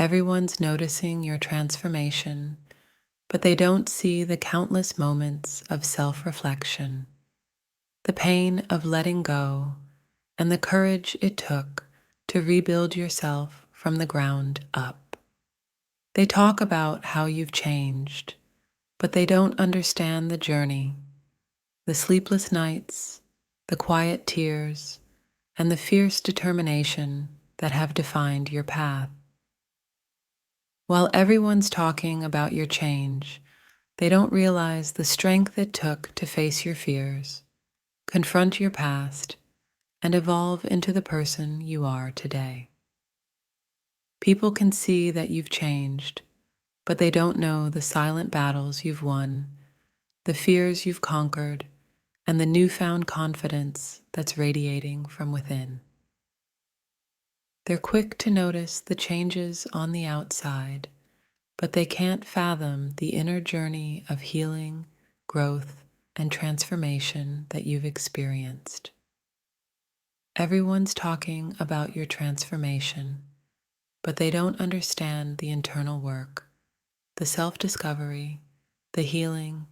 Everyone's noticing your transformation, but they don't see the countless moments of self-reflection, the pain of letting go, and the courage it took to rebuild yourself from the ground up. They talk about how you've changed, but they don't understand the journey, the sleepless nights, the quiet tears, and the fierce determination that have defined your path. While everyone's talking about your change, they don't realize the strength it took to face your fears, confront your past, and evolve into the person you are today. People can see that you've changed, but they don't know the silent battles you've won, the fears you've conquered, and the newfound confidence that's radiating from within. They're quick to notice the changes on the outside, but they can't fathom the inner journey of healing, growth, and transformation that you've experienced. Everyone's talking about your transformation, but they don't understand the internal work, the self-discovery, the healing,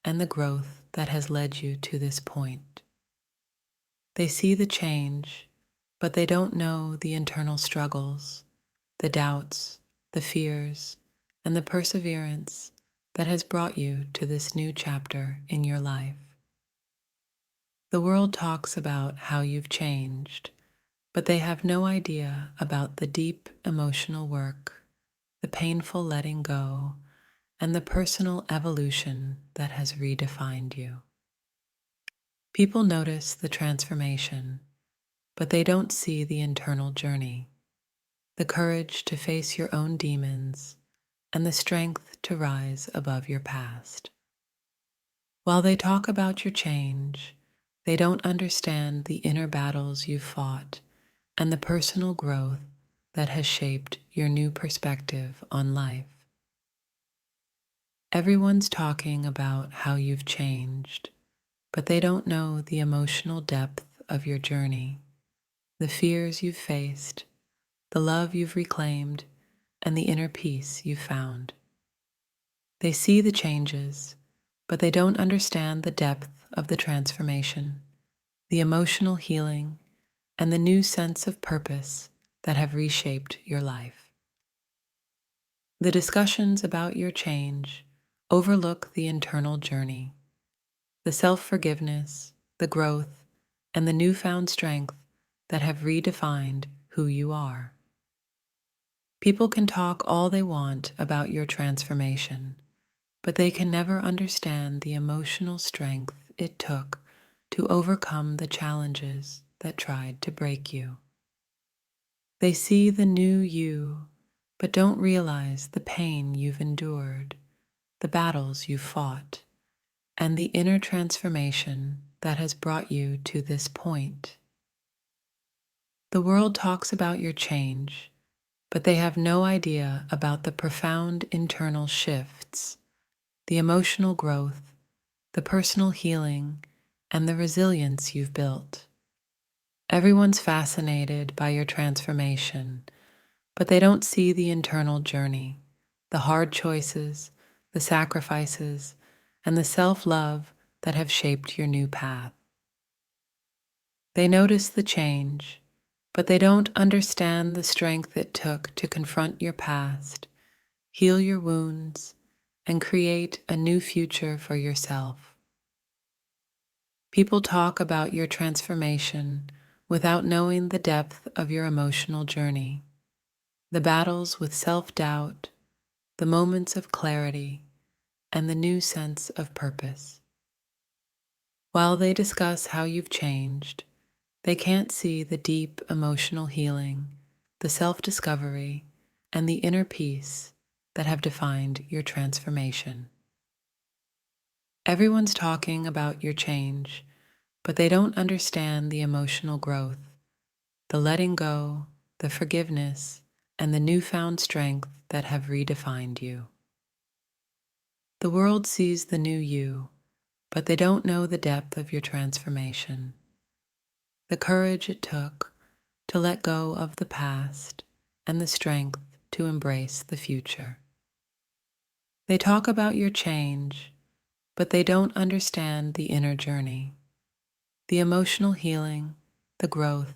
and the growth that has led you to this point. They see the change, but they don't know the internal struggles, the doubts, the fears, and the perseverance that has brought you to this new chapter in your life. The world talks about how you've changed, but they have no idea about the deep emotional work, the painful letting go, and the personal evolution that has redefined you. People notice the transformation, but they don't see the internal journey, the courage to face your own demons, and the strength to rise above your past. While they talk about your change, they don't understand the inner battles you've fought and the personal growth that has shaped your new perspective on life. Everyone's talking about how you've changed, but they don't know the emotional depth of your journey, the fears you've faced, the love you've reclaimed, and the inner peace you've found. They see the changes, but they don't understand the depth of the transformation, the emotional healing, and the new sense of purpose that have reshaped your life. The discussions about your change overlook the internal journey, the self-forgiveness, the growth, and the newfound strength that have redefined who you are. People can talk all they want about your transformation, but they can never understand the emotional strength it took to overcome the challenges that tried to break you. They see the new you, but don't realize the pain you've endured, the battles you've fought, and the inner transformation that has brought you to this point. The world talks about your change, but they have no idea about the profound internal shifts, the emotional growth, the personal healing, and the resilience you've built. Everyone's fascinated by your transformation, but they don't see the internal journey, the hard choices, the sacrifices, and the self-love that have shaped your new path. They notice the change, but they don't understand the strength it took to confront your past, heal your wounds, and create a new future for yourself. People talk about your transformation without knowing the depth of your emotional journey, the battles with self-doubt, the moments of clarity, and the new sense of purpose. While they discuss how you've changed, they can't see the deep emotional healing, the self-discovery, and the inner peace that have defined your transformation. Everyone's talking about your change, but they don't understand the emotional growth, the letting go, the forgiveness, and the newfound strength that have redefined you. The world sees the new you, but they don't know the depth of your transformation, the courage it took to let go of the past, and the strength to embrace the future. They talk about your change, but they don't understand the inner journey, the emotional healing, the growth,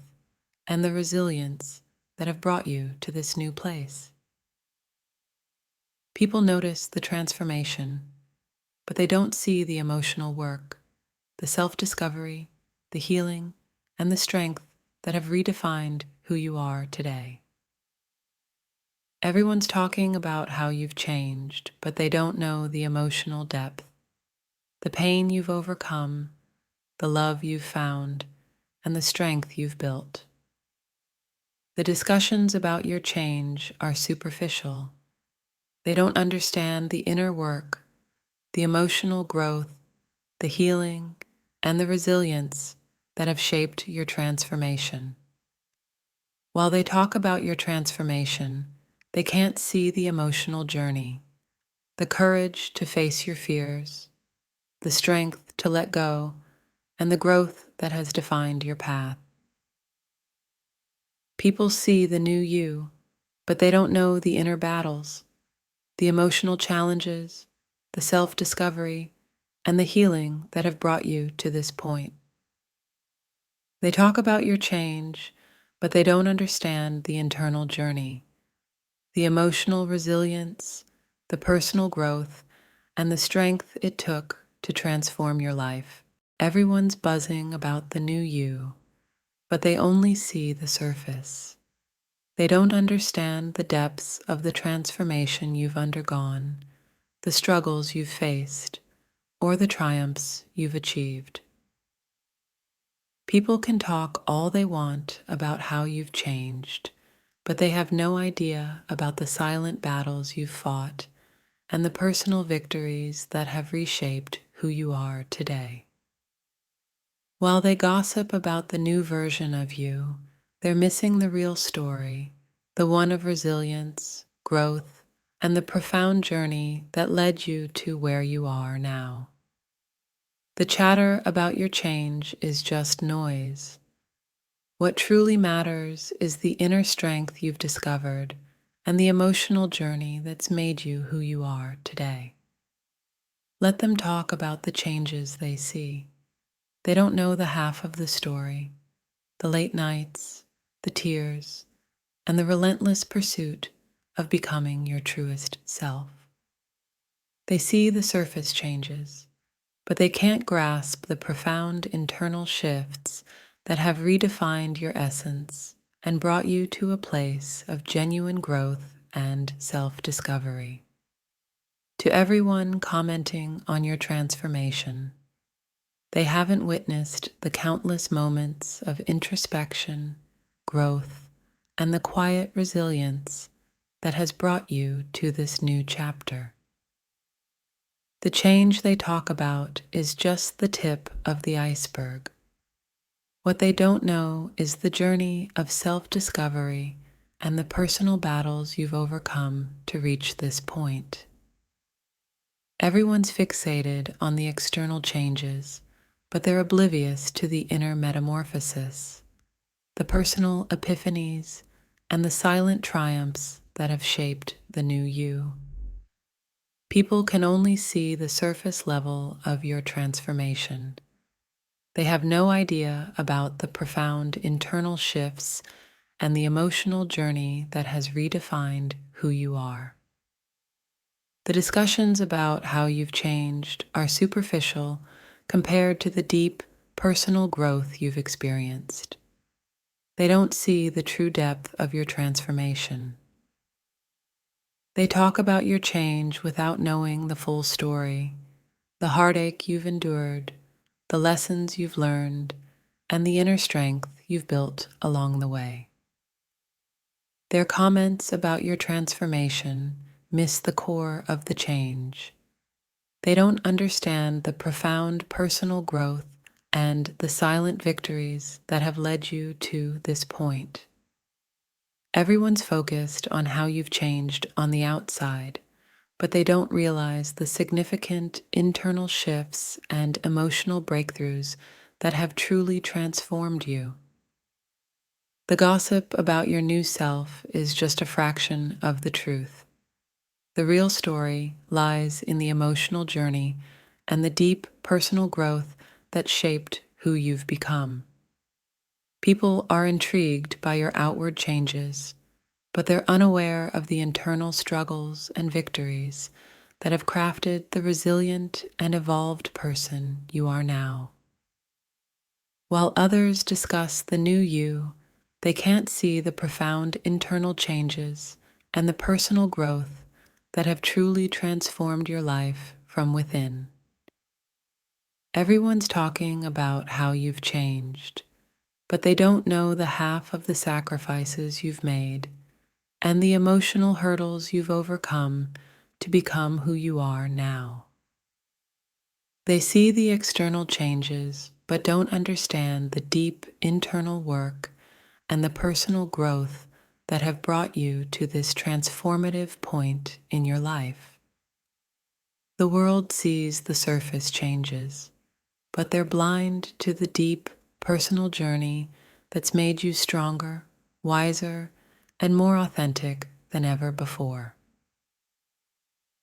and the resilience that have brought you to this new place. People notice the transformation, but they don't see the emotional work, the self-discovery, the healing, and the strength that have redefined who you are today. Everyone's talking about how you've changed, but they don't know the emotional depth, the pain you've overcome, the love you've found, and the strength you've built. The discussions about your change are superficial. They don't understand the inner work, the emotional growth, the healing, and the resilience that have shaped your transformation. While they talk about your transformation, they can't see the emotional journey, the courage to face your fears, the strength to let go, and the growth that has defined your path. People see the new you, but they don't know the inner battles, the emotional challenges, the self-discovery, and the healing that have brought you to this point. They talk about your change, but they don't understand the internal journey, the emotional resilience, the personal growth, and the strength it took to transform your life. Everyone's buzzing about the new you, but they only see the surface. They don't understand the depths of the transformation you've undergone, the struggles you've faced, or the triumphs you've achieved. People can talk all they want about how you've changed, but they have no idea about the silent battles you've fought and the personal victories that have reshaped who you are today. While they gossip about the new version of you, they're missing the real story, the one of resilience, growth, and the profound journey that led you to where you are now. The chatter about your change is just noise. What truly matters is the inner strength you've discovered and the emotional journey that's made you who you are today. Let them talk about the changes they see. They don't know the half of the story, the late nights, the tears, and the relentless pursuit of becoming your truest self. They see the surface changes, but they can't grasp the profound internal shifts that have redefined your essence and brought you to a place of genuine growth and self-discovery. To everyone commenting on your transformation, they haven't witnessed the countless moments of introspection, growth, and the quiet resilience that has brought you to this new chapter. The change they talk about is just the tip of the iceberg. What they don't know is the journey of self-discovery and the personal battles you've overcome to reach this point. Everyone's fixated on the external changes, but they're oblivious to the inner metamorphosis, the personal epiphanies, and the silent triumphs that have shaped the new you. People can only see the surface level of your transformation. They have no idea about the profound internal shifts and the emotional journey that has redefined who you are. The discussions about how you've changed are superficial compared to the deep, personal growth you've experienced. They don't see the true depth of your transformation. They talk about your change without knowing the full story, the heartache you've endured, the lessons you've learned, and the inner strength you've built along the way. Their comments about your transformation miss the core of the change. They don't understand the profound personal growth and the silent victories that have led you to this point. Everyone's focused on how you've changed on the outside, but they don't realize the significant internal shifts and emotional breakthroughs that have truly transformed you. The gossip about your new self is just a fraction of the truth. The real story lies in the emotional journey and the deep personal growth that shaped who you've become. People are intrigued by your outward changes, but they're unaware of the internal struggles and victories that have crafted the resilient and evolved person you are now. While others discuss the new you, they can't see the profound internal changes and the personal growth that have truly transformed your life from within. Everyone's talking about how you've changed, but they don't know the half of the sacrifices you've made and the emotional hurdles you've overcome to become who you are now. They see the external changes, but don't understand the deep internal work and the personal growth that have brought you to this transformative point in your life. The world sees the surface changes, but they're blind to the deep personal journey that's made you stronger, wiser, and more authentic than ever before.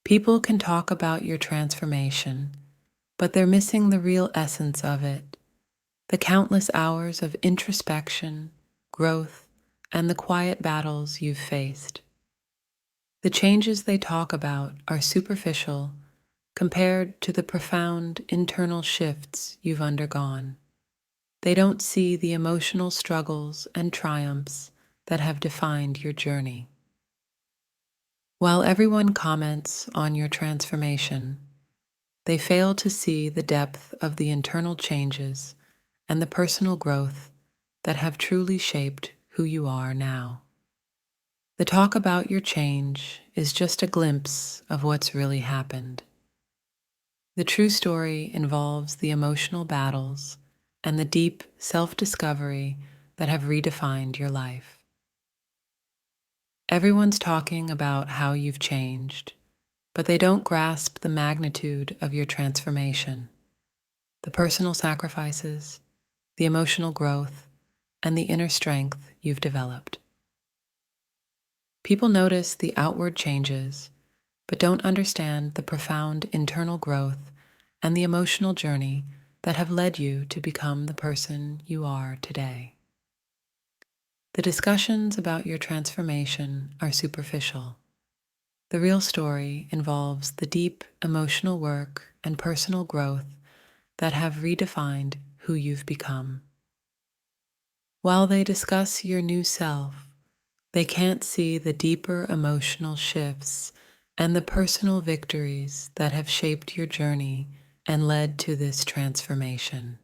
People can talk about your transformation, but they're missing the real essence of it, the countless hours of introspection, growth, and the quiet battles you've faced. The changes they talk about are superficial compared to the profound internal shifts you've undergone. They don't see the emotional struggles and triumphs that have defined your journey. While everyone comments on your transformation, they fail to see the depth of the internal changes and the personal growth that have truly shaped who you are now. The talk about your change is just a glimpse of what's really happened. The true story involves the emotional battles and the deep self-discovery that have redefined your life. Everyone's talking about how you've changed, but they don't grasp the magnitude of your transformation, the personal sacrifices, the emotional growth, and the inner strength you've developed. People notice the outward changes, but don't understand the profound internal growth and the emotional journey that have led you to become the person you are today. The discussions about your transformation are superficial. The real story involves the deep emotional work and personal growth that have redefined who you've become. While they discuss your new self, they can't see the deeper emotional shifts and the personal victories that have shaped your journey and led to this transformation.